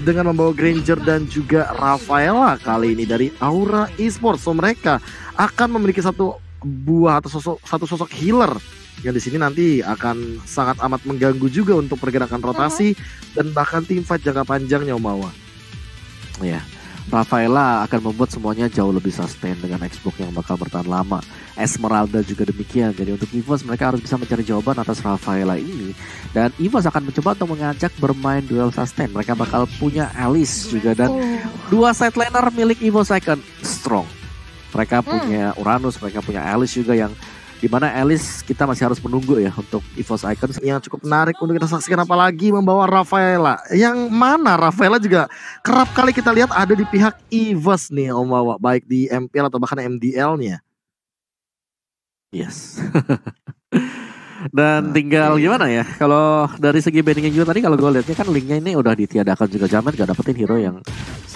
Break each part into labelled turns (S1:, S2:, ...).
S1: dengan membawa Granger dan juga Rafaela kali ini dari Aura Esports. So mereka akan memiliki satu buah atau satu sosok healer yang di sini nanti akan sangat amat mengganggu juga untuk pergerakan rotasi dan bahkan tim fight jangka panjangnya Omawa.
S2: Ya, Rafaela akan membuat semuanya jauh lebih sustain dengan Xbox yang bakal bertahan lama. Esmeralda juga demikian. Jadi untuk EVOS mereka harus bisa mencari jawaban atas Rafaela ini. Dan EVOS akan mencoba untuk mengajak bermain duel sustain. Mereka bakal punya Alice juga dan dua side laner milik EVOS Icon strong. Mereka punya Uranus, mereka punya Alice juga yang dimana Alice kita masih harus menunggu ya untuk EVOS Icon
S1: yang cukup menarik untuk kita saksikan, apalagi membawa Rafaela yang mana Rafaela juga kerap kali kita lihat ada di pihak EVOS nih Omawa, baik di MPL atau bahkan MDL-nya.
S2: Yes. Dan tinggal gimana ya, kalau dari segi bandingnya juga tadi kalau gue lihatnya kan linknya ini udah ditiadakan juga. Jamet gak dapetin hero yang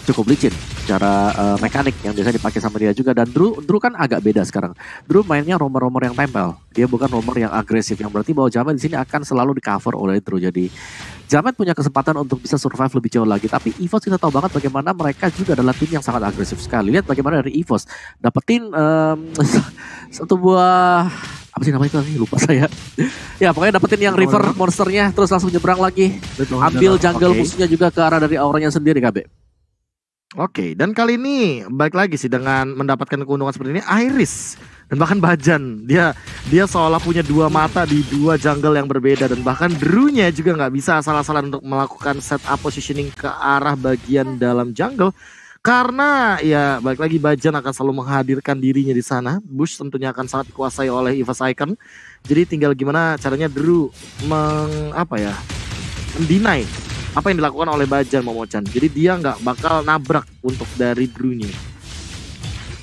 S2: cukup licin secara mekanik yang biasa dipakai sama dia juga. Dan Drew kan agak beda sekarang. Drew mainnya romer-romer yang tempel, dia bukan romer yang agresif, yang berarti bahwa Jamet di sini akan selalu di cover oleh Drew. Jadi Jamet punya kesempatan untuk bisa survive lebih jauh lagi. Tapi EVOS kita tahu banget bagaimana mereka juga adalah tim yang sangat agresif sekali. Lihat bagaimana dari EVOS dapetin satu buah apa sih namanya itu, lupa saya. Ya pokoknya dapetin yang river monsternya terus langsung nyebrang lagi. Ambil jungle musuhnya juga ke arah dari auranya sendiri KB.
S1: Oke, dan kali ini baik lagi sih dengan mendapatkan keuntungan seperti ini Iris dan bahkan Bajan. Dia seolah punya dua mata di dua jungle yang berbeda, dan bahkan Drew-nya juga nggak bisa asal-asalan untuk melakukan setup positioning ke arah bagian dalam jungle. Karena ya balik lagi Bajan akan selalu menghadirkan dirinya di sana. Bush tentunya akan sangat dikuasai oleh EVOS Icon. Jadi tinggal gimana caranya Drew mendinai apa yang dilakukan oleh Bajan Momochan. Jadi dia nggak bakal nabrak untuk dari Drew-nya.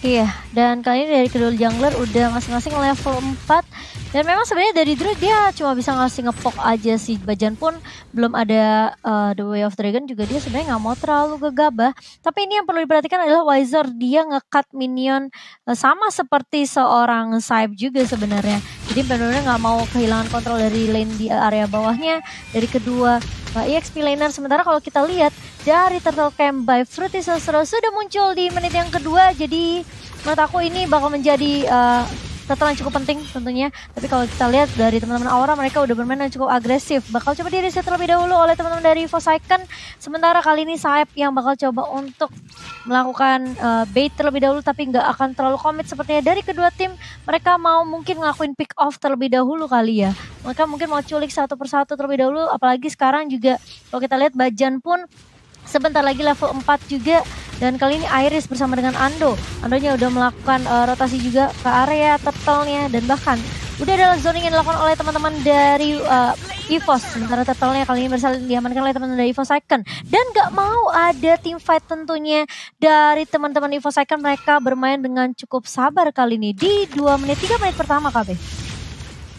S3: Iya, dan kali ini dari kedua jungler udah masing-masing level 4. Dan memang sebenarnya dari Drew dia cuma bisa ngasih ngepok aja sih. Bajan pun belum ada The Way of Dragon juga, dia sebenarnya nggak mau terlalu gegabah. Tapi ini yang perlu diperhatikan adalah Wizer, dia nge-cut minion sama seperti seorang Saib juga sebenarnya. Jadi benar-benar nggak mau kehilangan kontrol dari lane di area bawahnya dari kedua EXP laner. Sementara kalau kita lihat dari Turtle Camp by Fruity Sorcerer sudah muncul di menit yang kedua. Jadi menurut aku ini bakal menjadi turtle yang cukup penting tentunya. Tapi kalau kita lihat dari teman-teman Aura, mereka udah bermain yang cukup agresif. Bakal coba di reset terlebih dahulu oleh teman-teman dari EVOS Icon. Sementara kali ini Saeb yang bakal coba untuk melakukan bait terlebih dahulu, tapi nggak akan terlalu komit sepertinya dari kedua tim. Mereka mau mungkin ngelakuin pick off terlebih dahulu kali ya. Mereka mungkin mau culik satu persatu terlebih dahulu. Apalagi sekarang juga kalau kita lihat Bajan pun sebentar lagi level 4 juga. Dan kali ini Iris bersama dengan Ando. Andonya udah melakukan rotasi juga ke area turtle-nya. Dan bahkan udah ada zoning yang dilakukan oleh teman-teman dari EVOS. Sementara turtle-nya kali ini berhasil diamankan oleh teman-teman dari EVOS Icon. Dan gak mau ada team fight tentunya dari teman-teman EVOS Icon. Mereka bermain dengan cukup sabar kali ini di 2 menit, 3 menit pertama KB.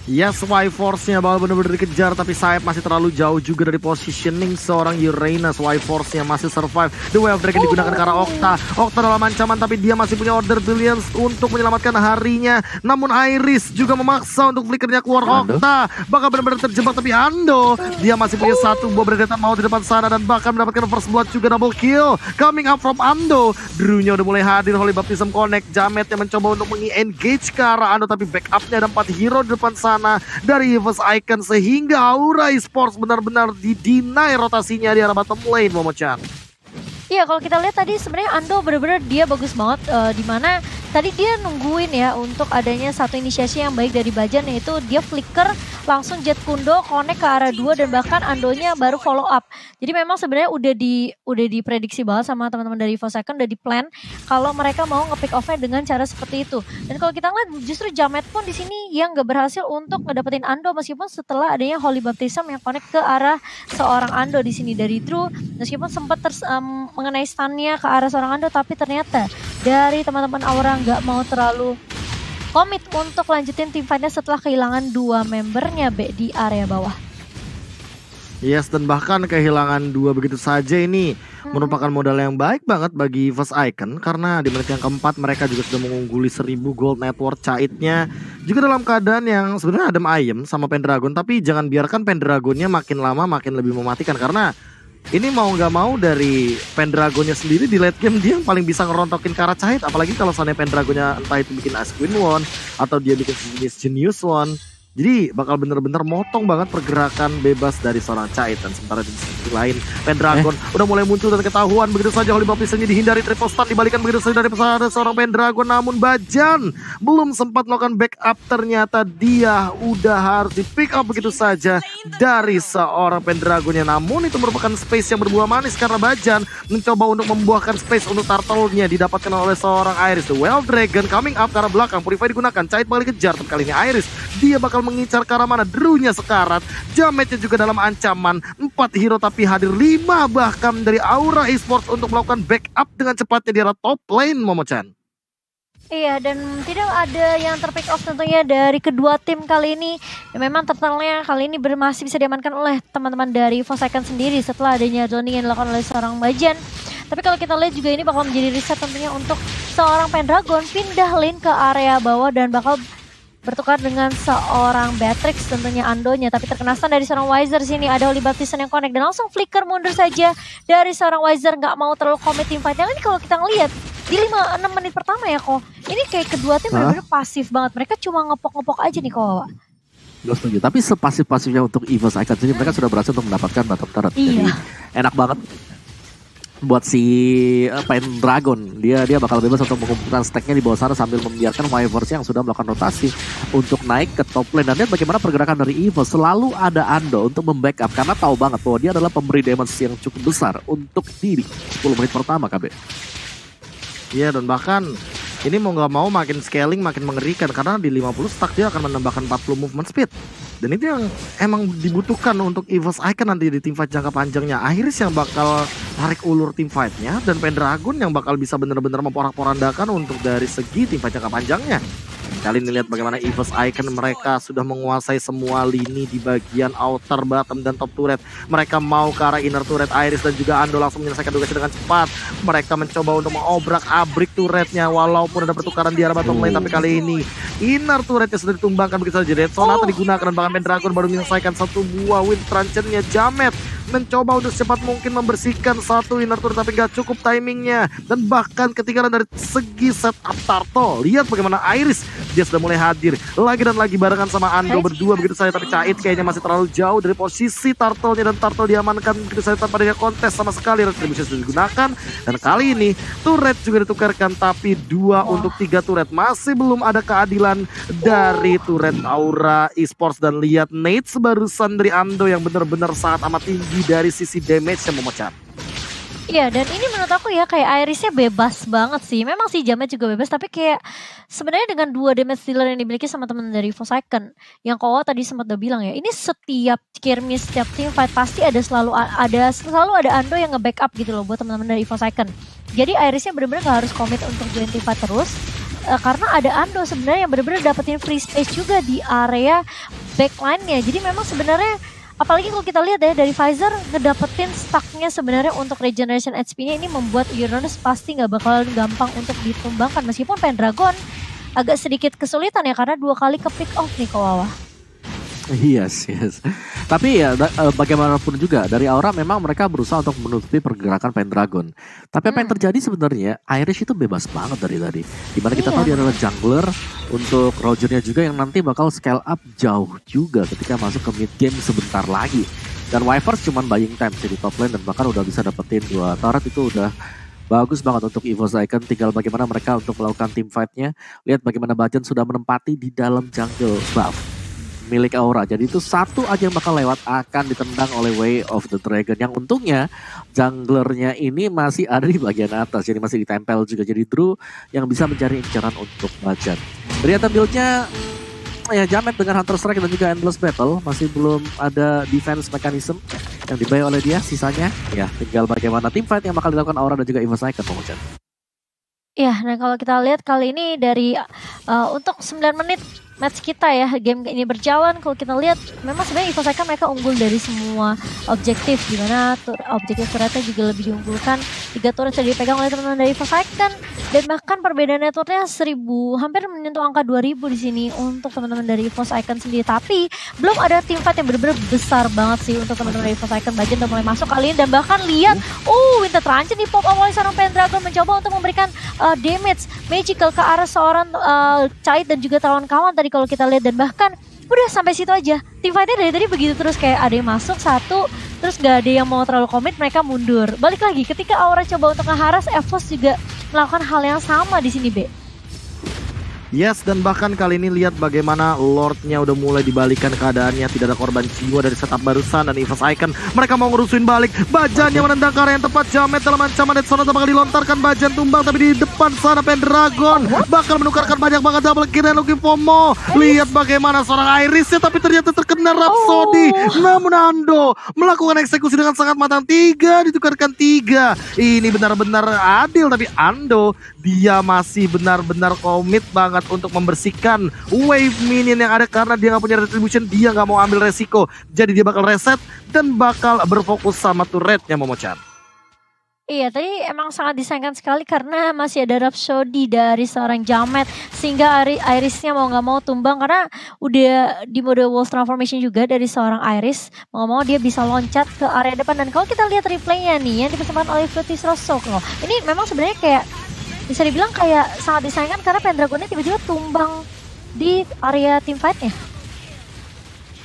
S1: Yes, Y-Force-nya bakal benar-benar dikejar, tapi Saeb masih terlalu jauh juga dari positioning seorang Uranus. Y-Force-nya masih survive. The Way of Dragon digunakan ke arah Okta. Okta dalam ancaman, tapi dia masih punya Order Billions untuk menyelamatkan harinya. Namun Iris juga memaksa untuk flickernya keluar. Okta bakal benar-benar terjebak, tapi Ando dia masih punya satu buah Predator mau di depan sana dan bahkan mendapatkan first blood juga, double kill coming up from Ando. Drew-nya udah mulai hadir, Holy Baptism Connect. Jamet yang mencoba untuk meng-engage ke arah Ando, tapi backupnya ada 4 hero di depan sana dari EVOS Icon, sehingga Aura Esports benar-benar didinai rotasinya di arah bottom lane, Momochan.
S3: Iya, kalau kita lihat tadi sebenarnya Ando benar-benar dia bagus banget, dimana tadi dia nungguin ya untuk adanya satu inisiasi yang baik dari Bajan, yaitu dia flicker langsung Jet Kundo connect ke arah 2 dan bahkan Andonya baru follow up. Jadi memang sebenarnya udah diprediksi banget sama teman-teman dari EVOS Icon, udah di plan kalau mereka mau nge-pick off-nya dengan cara seperti itu. Dan kalau kita lihat justru Jamet pun di sini yang gak berhasil untuk ngedapetin Ando, meskipun setelah adanya Holy Baptism yang connect ke arah seorang Ando di sini dari Drew, meskipun sempat mengenai stunnya ke arah seorang Ando, tapi ternyata dari teman-teman Aura nggak mau terlalu komit untuk lanjutin tim fightnya setelah kehilangan 2 membernya di area bawah.
S1: Yes, dan bahkan kehilangan 2 begitu saja ini merupakan modal yang baik banget bagi EVOS Icon, karena di menit yang keempat mereka juga sudah mengungguli 1000 gold network caitnya juga dalam keadaan yang sebenarnya adem ayem sama Pendragon. Tapi jangan biarkan Pendragonnya makin lama makin lebih mematikan, karena ini mau nggak mau dari Pendragonnya sendiri di late game dia yang paling bisa ngerontokin ke arah Cahit. Apalagi kalau seandainya Pendragonnya entah itu bikin Ice Queen One atau dia bikin sejenis Genius One. Jadi bakal bener-bener motong banget pergerakan bebas dari seorang Cahit. Dan sementara di sisi lain Pendragon udah mulai muncul dan ketahuan. Begitu saja Holy Baptism-nya dihindari, triple stun dibalikan begitu saja dari seorang Pendragon. Namun Bajan belum sempat melakukan backup, ternyata dia udah harus di pick up begitu saja dari seorang Pendragonnya. Namun itu merupakan space yang berbuah manis karena Bajan mencoba untuk membuahkan space untuk turtle-nya didapatkan oleh seorang Iris. The Well Dragon coming up ke arah belakang, Purify digunakan, Cahit bakal dikejar, tapi kali ini Iris dia bakal mengincar ke arah mana. Drew-nya sekarat, Jamet-nya juga dalam ancaman. 4 hero tapi hadir 5 bahkan dari Aura Esports untuk melakukan backup dengan cepatnya di arah top lane, Momo-chan.
S3: Iya, dan tidak ada yang terpick off tentunya dari kedua tim kali ini. Ya, memang turtle-nya kali ini masih bisa diamankan oleh teman-teman dari Forsaken sendiri setelah adanya zoning yang dilakukan oleh seorang Bajan. Tapi kalau kita lihat juga ini bakal menjadi riset tentunya untuk seorang Pendragon pindah lane ke area bawah dan bakal bertukar dengan seorang Beatrix tentunya Andonya, tapi terkena stun dari seorang Wizer. Sini ada Holy Baptism yang connect dan langsung flicker mundur saja dari seorang Wizer, nggak mau terlalu commit team fight. Yang ini kalau kita ngelihat di 5-6 menit pertama ya kok, ini kayak kedua tim benar-benar pasif banget. Mereka cuma ngepok-ngepok aja nih kok.
S2: Gue setuju, tapi sepasif-pasifnya untuk EVOS Icons ini mereka sudah berhasil untuk mendapatkan bottom turret. Jadi enak banget buat si Pendragon. Dia bakal bebas untuk mengumpulkan stacknya di bawah sana sambil membiarkan Wyvers yang sudah melakukan rotasi untuk naik ke top lane. Dan lihat bagaimana pergerakan dari EVOS, selalu ada Ando untuk membackup karena tahu banget bahwa dia adalah pemberi damage yang cukup besar untuk diri 10 menit pertama KB.
S1: Iya, dan bahkan ini mau nggak mau makin scaling makin mengerikan karena di 50 stack dia akan menambahkan 40 movement speed. Dan itu yang emang dibutuhkan untuk EVOS Icon nanti di teamfight jangka panjangnya. Iris yang bakal tarik ulur teamfightnya dan Pendragon yang bakal bisa bener-bener memporak-porandakan untuk dari segi teamfight jangka panjangnya. Kali ini lihat bagaimana EVOS Icon mereka sudah menguasai semua lini di bagian outer, bottom, dan top turret. Mereka mau ke arah inner turret. Iris dan juga Ando langsung menyelesaikan tugasnya dengan cepat. Mereka mencoba untuk mengobrak-abrik turretnya walaupun ada pertukaran di arah bottom lane. Tapi kali ini inner turretnya sudah ditumbangkan begitu saja. Red Sonata digunakan dan bahkan Pendragon baru menyelesaikan satu buah wind truncheon-nya. Jamet mencoba untuk secepat mungkin membersihkan satu inner turret tapi nggak cukup timingnya. Dan bahkan ketinggalan dari segi setup turtle. Lihat bagaimana Iris dia sudah mulai hadir lagi dan lagi barengan sama Ando berdua begitu saja. Tapi Cahit kayaknya masih terlalu jauh dari posisi turtle-nya dan turtle diamankan begitu saja tanpa adanya kontes sama sekali. Retribution sudah digunakan dan kali ini turret juga ditukarkan tapi 2 untuk 3 turret. Masih belum ada keadilan dari turret Aura Esports. Dan lihat nades barusan dari Ando yang benar-benar sangat amat tinggi dari sisi damage yang memecah.
S3: Iya, dan ini menurut aku ya kayak Irisnya bebas banget sih. Memang sih Jamet juga bebas, tapi kayak sebenarnya dengan 2 damage dealer yang dimiliki sama teman dari Forsaken, yang Kowa tadi sempat udah bilang ya, ini setiap skirmish, setiap team fight pasti selalu ada Ando yang nge-backup gitu loh buat teman-teman dari Forsaken. Jadi Irisnya benar-benar gak harus komit untuk join team fight terus. Karena ada Ando sebenarnya yang benar-benar dapetin free space juga di area backline-nya. Jadi memang sebenarnya apalagi kalau kita lihat ya dari Pfizer ngedapetin stacknya sebenarnya untuk regeneration HP-nya ini membuat Uranus pasti nggak bakal gampang untuk ditumbangkan. Meskipun Pendragon agak sedikit kesulitan ya karena 2 kali ke pick off nih ke Wawa.
S2: Yes. Tapi ya bagaimanapun juga dari Aura memang mereka berusaha untuk menutupi pergerakan Pendragon. Tapi apa yang terjadi sebenarnya Irish itu bebas banget dari tadi. Dimana kita tahu dia adalah jungler untuk Rogernya juga yang nanti bakal scale up jauh juga ketika masuk ke mid game sebentar lagi. Dan Wyvers cuman buying time di top lane dan bahkan udah bisa dapetin 2 turret itu udah bagus banget untuk EVOS Icon. Tinggal bagaimana mereka untuk melakukan team fight-nya. Lihat bagaimana Bajan sudah menempati di dalam jungle buff milik Aura. Jadi itu satu aja yang bakal lewat akan ditendang oleh Way of the Dragon. Yang untungnya junglernya ini masih ada di bagian atas. Jadi masih ditempel juga. Jadi Drew yang bisa mencari incaran untuk Bajan. Ternyata build-nya ya Jamet dengan Hunter Strike dan juga Endless Battle. Masih belum ada defense mechanism yang dibayar oleh dia. Sisanya ya tinggal bagaimana team fight yang bakal dilakukan Aura dan juga EVOS Icon.
S3: Ya, nah kalau kita lihat kali ini dari untuk 9 menit match kita ya, game ini berjalan, kalau kita lihat memang sebenarnya EVOS Icon mereka unggul dari semua objektif, dimana objektif turretnya juga lebih diunggulkan. 3 turret sudah dipegang oleh teman-teman dari EVOS Icon, dan bahkan perbedaan networknya 1000, hampir menyentuh angka 2000 di sini untuk teman-teman dari EVOS Icon sendiri. Tapi belum ada team fight yang benar-benar besar banget sih untuk teman-teman dari EVOS Icon. Bajan udah mulai masuk kali ini, dan bahkan lihat, Winter Truncheon di pop up oleh seorang Pendragon, mencoba untuk memberikan damage magical ke arah seorang Cait dan juga kawan-kawan tadi kalau kita lihat. Dan bahkan udah sampai situ aja, tim fightnya dari tadi begitu terus, kayak ada yang masuk satu, terus gak ada yang mau terlalu komit, mereka mundur. Balik lagi ketika Aura coba untuk ngeharas, EVOS juga melakukan hal yang sama di sini, Be.
S1: Yes, dan bahkan kali ini lihat bagaimana Lordnya udah mulai dibalikan keadaannya. Tidak ada korban jiwa dari setup barusan, dan EVOS Icon mereka mau ngerusuin balik. Bajan yang menendang ke arah yang tepat, Jamet dalam ancaman Dead Zone bakal dilontarkan. Bajan tumbang, tapi di depan sana Pendragon bakal menukarkan banyak banget double kill dan looking for more. Lihat bagaimana seorang Irisnya, tapi ternyata terkena Rhapsody. Namun Ando melakukan eksekusi dengan sangat matang. 3 ditukarkan 3. Ini benar-benar adil, tapi Ando dia masih benar-benar komit banget untuk membersihkan wave minion yang ada, karena dia nggak punya retribution, dia nggak mau ambil resiko. Jadi dia bakal reset dan bakal berfokus sama turretnya, Momo-chan.
S3: Iya, tadi emang sangat disayangkan sekali karena masih ada Rhapsody dari seorang Jamet, sehingga Irisnya mau nggak mau tumbang karena udah di mode Wolf Transformation juga dari seorang Iris. Mau nggak mau dia bisa loncat ke area depan, dan kalau kita lihat replaynya nih yang dipersembahkan oleh Fruities Rosoko, ini memang sebenarnya kayak bisa dibilang kayak sangat disayangkan karena Pendragonnya tiba-tiba tumbang di area team fight-nya.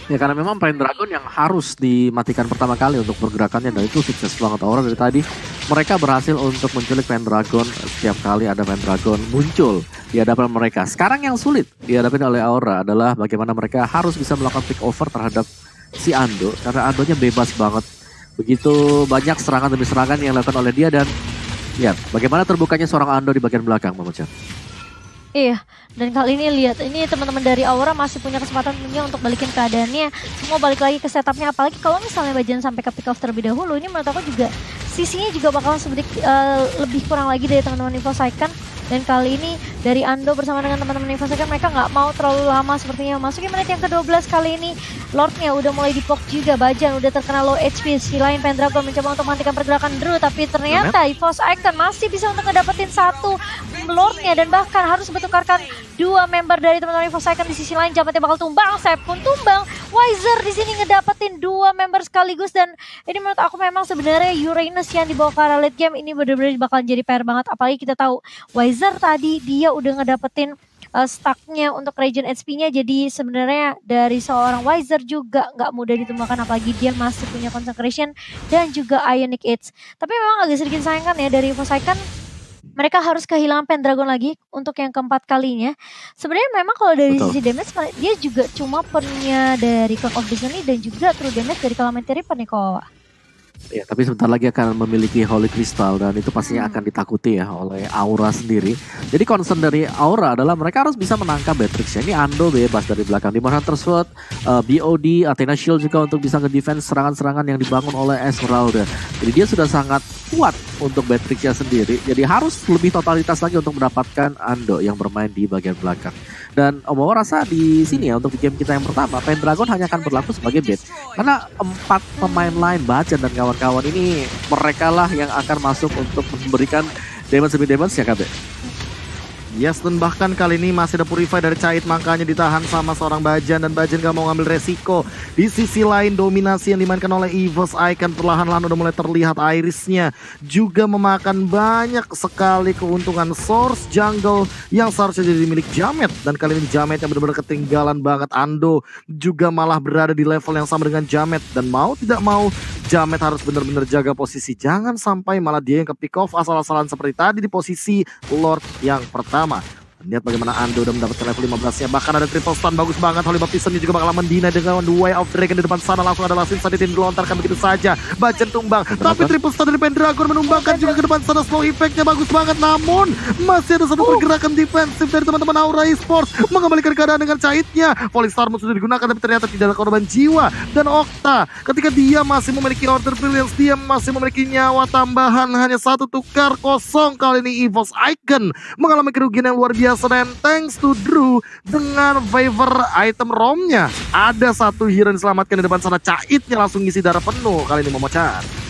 S2: Ya karena memang Pendragon yang harus dimatikan pertama kali untuk pergerakannya, dan itu sukses banget Aura dari tadi. Mereka berhasil untuk menculik Pendragon. Setiap kali ada Pendragon muncul di hadapan mereka. Sekarang yang sulit dihadapi oleh Aura adalah bagaimana mereka harus bisa melakukan pick over terhadap si Ando, karena Andonya bebas banget. Begitu banyak serangan demi serangan yang dilakukan oleh dia, dan lihat bagaimana terbukanya seorang Ando di bagian belakang, Momo-chan.
S3: Iya, dan kali ini lihat, ini teman-teman dari Aura masih punya kesempatan punya untuk balikin keadaannya. Semua balik lagi ke setupnya, apalagi kalau misalnya Bajan sampai ke pick off terlebih dahulu, ini menurut aku juga sisinya juga bakalan sedikit lebih kurang lagi dari teman-teman EVOS Icon. Dan kali ini dari Ando bersama dengan teman-teman EVOS Icon, mereka nggak mau terlalu lama sepertinya. Masukin menit yang ke-12 kali ini, Lordnya udah mulai dipok juga. Bajan udah terkena low HP. Si lain Pendragon mencoba untuk menghentikan pergerakan Drew, tapi ternyata EVOS Icon masih bisa untuk ngedapetin satu Lordnya, dan bahkan harus bertukarkan 2 member dari teman-teman EVOS Icon. Di sisi lain Jametnya bakal tumbang, Sep pun tumbang. Wizer di sini ngedapetin 2 member sekaligus, dan ini menurut aku memang sebenarnya Uranus yang dibawa ke arah late game ini benar-benar bakalan jadi PR banget. Apalagi kita tahu Wizer tadi dia udah ngedapetin stacknya untuk regen HP-nya, jadi sebenarnya dari seorang Wizer juga nggak mudah ditemukan, apalagi dia masih punya Consecration dan juga Ionic Edge. Tapi memang agak sedikit sayangkan ya dari EVOS Icon, mereka harus kehilangan Pendragon lagi untuk yang keempat kalinya. Sebenarnya memang kalau dari sisi damage dia juga cuma punya dari Clock of Destiny dan juga true damage dari Calamity Reaper nih kok.
S2: Ya, tapi sebentar lagi akan memiliki Holy Crystal, dan itu pastinya akan ditakuti ya oleh Aura sendiri. Jadi concern dari Aura adalah mereka harus bisa menangkap Beatrix. Ini Ando bebas dari belakang. Demon Hunter Sword, BOD, Athena Shield juga untuk bisa nge-defense serangan-serangan yang dibangun oleh Esmeralda. Jadi dia sudah sangat kuat untuk Beatrixnya sendiri. Jadi harus lebih totalitas lagi untuk mendapatkan Ando yang bermain di bagian belakang. Dan Om Wawa rasa di sini ya untuk di game kita yang pertama, Pendragon hanya akan berlaku sebagai bait. Karena 4 pemain lain, Bajan dan kawan-kawan ini, mereka lah yang akan masuk untuk memberikan damage demi damage ya KB.
S1: Yes, dan bahkan kali ini masih ada Purify dari Cait, makanya ditahan sama seorang Bajan, dan Bajan gak mau ngambil resiko. Di sisi lain dominasi yang dimainkan oleh EVOS Icon perlahan-lahan udah mulai terlihat. Irisnya juga memakan banyak sekali keuntungan. Source jungle yang seharusnya jadi milik Jamet, dan kali ini Jamet yang benar-benar ketinggalan banget. Ando juga malah berada di level yang sama dengan Jamet, dan mau tidak mau Jamet harus benar-benar jaga posisi. Jangan sampai malah dia yang ke pick off asal-asalan seperti tadi di posisi Lord yang pertama. Lihat bagaimana Ando udah mendapatkan level 15-nya. Bahkan ada triple stun bagus banget. Holy Baptism juga bakal mendina dengan The Way of Dragon di depan sana. Langsung ada Lasin Saditin dilontarkan begitu saja. Bajan tumbang. Tapi triple stun dari Pendragon menumbangkan juga ke depan sana. Slow effect-nya bagus banget. Namun masih ada satu pergerakan defensif dari teman-teman Aura Esports. Mengembalikan keadaan dengan Caitnya. Volley Star sudah digunakan, tapi ternyata tidak ada korban jiwa. Dan Okta ketika dia masih memiliki Order Brilliance, dia masih memiliki nyawa tambahan. Hanya 1 tukar kosong. Kali ini EVOS Icon mengalami kerugian yang luar biasa. biasa. Dan thanks to Drew dengan favor item romnya. Ada satu hero yang diselamatkan di depan sana. Caitnya langsung ngisi darah penuh kali ini Momochan.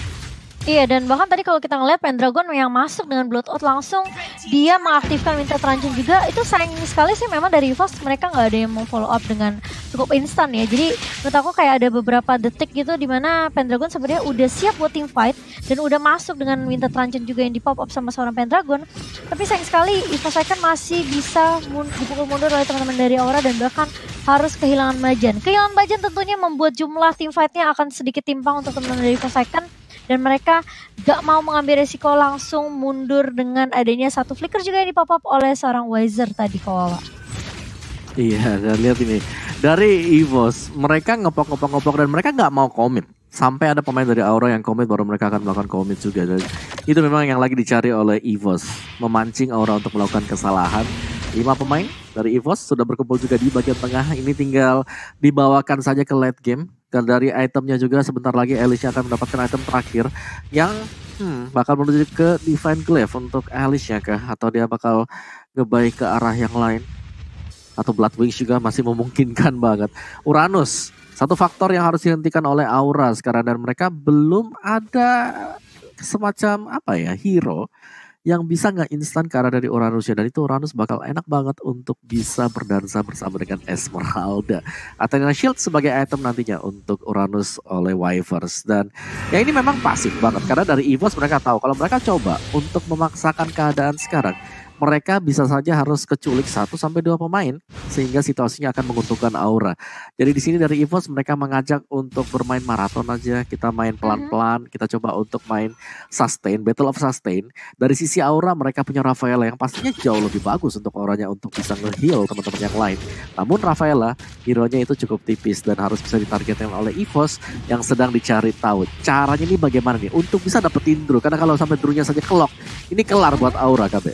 S3: Iya, dan bahkan tadi kalau kita ngeliat Pendragon yang masuk dengan Bloodout langsung dia mengaktifkan Winter Truncheon juga. Itu sayang sekali sih memang dari EVOS mereka nggak ada yang mau follow up dengan cukup instan ya. Jadi menurut aku kayak ada beberapa detik gitu dimana Pendragon sebenarnya udah siap buat team fight dan udah masuk dengan Winter Truncheon juga yang di pop up sama seorang Pendragon. Tapi sayang sekali EVOS Icon masih bisa dipukul mundur oleh teman-teman dari Aura dan bahkan harus kehilangan Bajan. Kehilangan Bajan tentunya membuat jumlah team fightnya akan sedikit timpang untuk teman-teman dari EVOS Icon. Dan mereka gak mau mengambil resiko langsung mundur dengan adanya satu flicker juga yang dipop-up oleh seorang Wizer tadi Kawawa.
S2: Iya, dan lihat ini. Dari EVOS, mereka ngepok dan mereka gak mau komit. Sampai ada pemain dari Aura yang komit baru mereka akan melakukan komit juga. Dan itu memang yang lagi dicari oleh EVOS. Memancing Aura untuk melakukan kesalahan. 5 pemain dari EVOS sudah berkumpul juga di bagian tengah. Ini tinggal dibawakan saja ke late game. Dan dari itemnya juga sebentar lagi Alicia akan mendapatkan item terakhir yang bakal menuju ke Divine Glaive untuk Alicia kah? Atau dia bakal ngebaik ke arah yang lain? Atau Blood Wings juga masih memungkinkan banget. Uranus, satu faktor yang harus dihentikan oleh Aura sekarang. Dan mereka belum ada semacam hero yang bisa nggak instan ke arah dari Uranus ya. Dan itu Uranus bakal enak banget untuk bisa berdansa bersama dengan Esmeralda. Athena Shield sebagai item nantinya untuk Uranus oleh Wyvers. Dan ya ini memang pasif banget. Karena dari EVOS mereka tahu kalau mereka coba untuk memaksakan keadaan sekarang, mereka bisa saja harus keculik 1-2 pemain sehingga situasinya akan menguntungkan Aura. Jadi di sini dari EVOS mereka mengajak untuk bermain maraton aja, kita main pelan-pelan, kita coba untuk main sustain, battle of sustain. Dari sisi Aura mereka punya Rafaela yang pastinya jauh lebih bagus untuk Auranya untuk bisa nge-heal teman-teman yang lain. Namun Rafaela hero-nya itu cukup tipis dan harus bisa ditargetkan oleh EVOS yang sedang dicari tahu. Caranya ini bagaimana nih untuk bisa dapetin Drew, karena kalau sampai Drew-nya saja kelok, ini kelar buat Aura KB.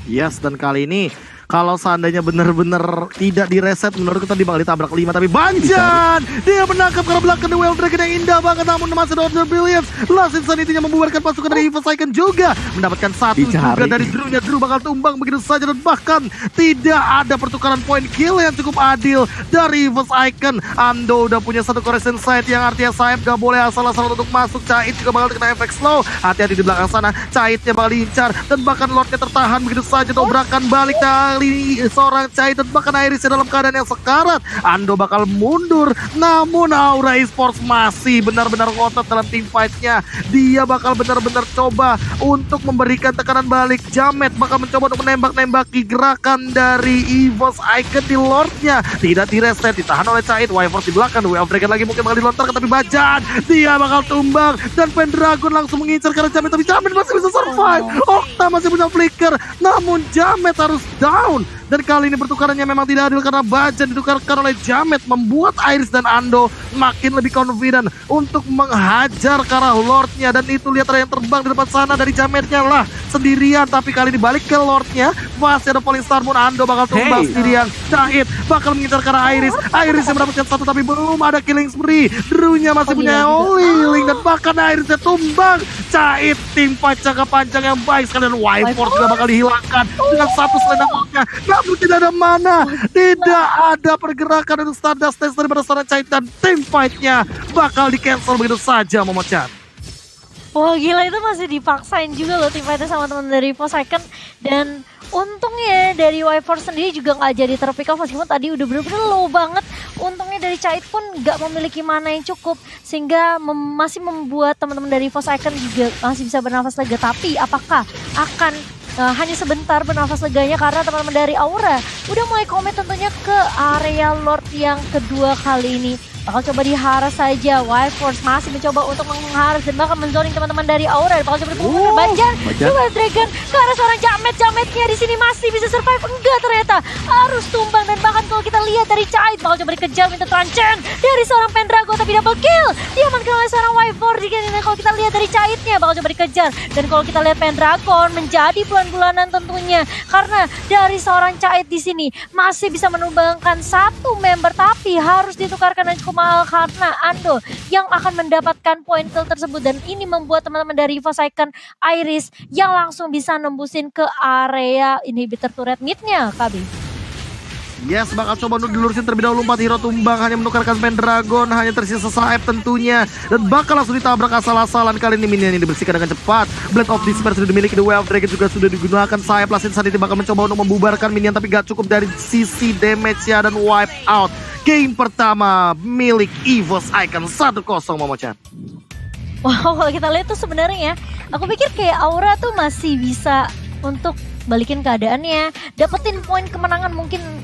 S1: Yes, dan kali ini kalau seandainya benar-benar tidak direset, menurutku tadi bakal ditabrak 5. Tapi Banjan, dia menangkap ke belakang The Wild Dragon yang indah banget. Namun masih ada Order Billions. Last Insanity-nya membubarkan pasukan dari EVOS Icon juga. Mendapatkan satu juga dari Drew-nya. Drew bakal tumbang begitu saja. Dan bahkan tidak ada pertukaran point kill yang cukup adil dari EVOS Icon. Ando udah punya satu Correction Sight yang artinya Saib gak boleh asal-asal untuk masuk. Cait juga bakal kena efek slow. Hati-hati di belakang sana. Caitnya bakal diincar. Dan bahkan Lordnya tertahan begitu saja. Dobrakan balik dari seorang Cait dan bahkan Irisnya dalam keadaan yang sekarat. Ando bakal mundur, namun Aura Esports masih benar-benar ngotot dalam team fight-nya. Dia bakal benar-benar coba untuk memberikan tekanan balik. Jamet bakal mencoba untuk menembak-nembaki gerakan dari EVOS Icon di Lordnya. Tidak direset, ditahan oleh Cait. Wyvers di belakang, The Wild Dragon lagi mungkin bakal dilontarkan, tapi Bajan dia bakal tumbang. Dan Pendragon langsung mengincar karena Jamet, tapi Jamet masih bisa survive. Okta masih punya flicker, namun Jamet harus down. Dan kali ini pertukarannya memang tidak adil karena Bajan ditukarkan oleh Jamet, membuat Iris dan Ando makin lebih confident untuk menghajar ke arah Lordnya. Dan itu lihat ada yang terbang di depan sana dari Jametnya lah sendirian, tapi kali ini balik ke Lordnya. Masih ada Falling Star Moon, Ando bakal tumbang sendirian. Cait bakal mengincar ke arah Iris. Iris yang mendapatkan satu tapi belum ada killing spree. Drew-nya masih punya Link dan bahkan Irisnya tumbang. Cait tim fight jangka panjang yang baik sekali dan Wyvers juga bakal dihilangkan dengan satu selendang Lordnya. Namun tidak ada mana, tidak ada pergerakan untuk Stardust Dance daripada seorang Cait dan tim fight-nya bakal di-cancel begitu saja Momochan.
S3: Wah gila, itu masih dipaksain juga loh tim fight-nya sama teman dari EVOS Icon. Dan untungnya dari Wyvers sendiri juga nggak jadi terpick off meskipun tadi udah bener-bener low banget. Untungnya dari Cait pun nggak memiliki mana yang cukup sehingga masih membuat teman-teman dari EVOS Icon juga masih bisa bernafas lega. Tapi apakah akan hanya sebentar bernafas leganya karena teman-teman dari Aura udah mulai komit tentunya ke area Lord yang kedua kali ini. Bakal coba diharas saja. Wyvers masih mencoba untuk mengharas dan bakal menzoning teman-teman dari Aura. Bakal coba dipukul Bajan. The Wild Dragon ke arah seorang Jamet. Jametnya di sini masih bisa survive. Enggak, ternyata harus tumbang. Dan bahkan kalau kalau kita lihat dari Chait bakal coba dikejar minta Tranchen dari seorang Pendragon tapi double kill. Diamankan oleh seorang Y4 kalau kita lihat dari Chaitnya bakal coba dikejar. Dan kalau kita lihat Pendragon menjadi bulan-bulanan tentunya karena dari seorang Chait di sini masih bisa menumbangkan satu member tapi harus ditukarkan dan cukup mahal karena Ando yang akan mendapatkan poin kill tersebut dan ini membuat teman-teman dari EVOS Icon Iris yang langsung bisa nembusin ke area inhibitor turret midnya, Kabi.
S1: Yes, bakal coba untuk dilurusin terlebih dahulu 4 hero tumbang hanya menukarkan Pendragon, hanya tersisa Saeb tentunya dan bakal langsung ditabrak asal-asalan. Kali ini minion yang dibersihkan dengan cepat. Blade of Despair sudah dimiliki, The Way of Dragon juga sudah digunakan. Saeb Lasin saat ini bakal mencoba untuk membubarkan minion tapi gak cukup dari sisi damage ya dan wipe out. Game pertama milik EVOS Icon 1-0 Momo-chan.
S3: Wow, kalau kita lihat tuh sebenarnya ya, aku pikir kayak Aura tuh masih bisa untuk balikin keadaannya, dapetin poin kemenangan mungkin